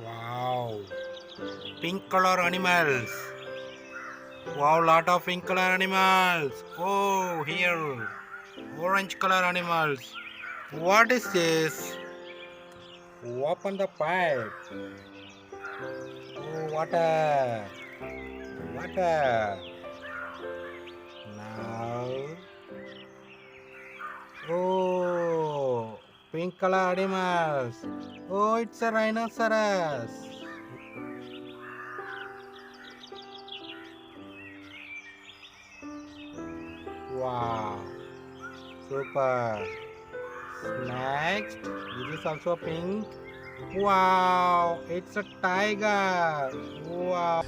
Wow. Pink color animals. Wow, lot of pink color animals. Oh, here. Orange color animals. What is this? Open the pipe. Oh, water. Water. Now. Oh, pink color animals. Oh, it's a rhinoceros. Wow, super. Next, this is also pink. Wow, it's a tiger. Wow,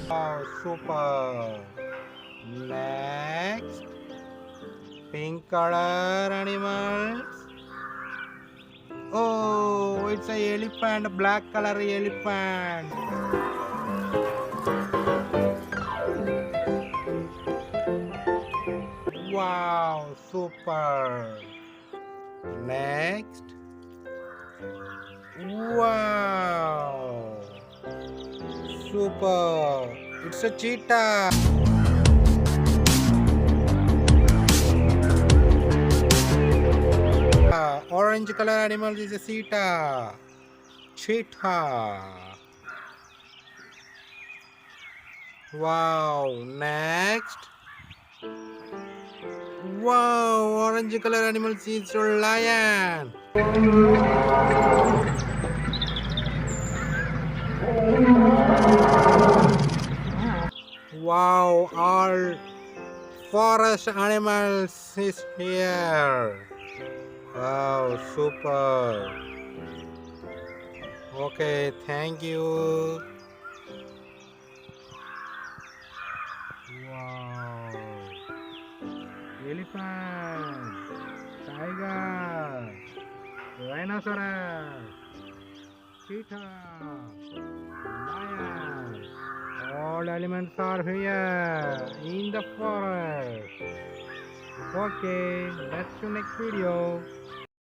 wow, super. Next, pink color animals. Oh, it's a elephant, black color elephant. Wow, super. Next, wow, super. It's a cheetah. Orange color animal is a cheetah. Cheetah. Wow. Next. Wow. Orange color animal is a lion. Wow. All forest animals is here. Wow. Super. Okay. Thank you. Wow. Elephant, tiger, rhinoceros, cheetah, lion. All elements are here in the forest. Okay, let's see next video.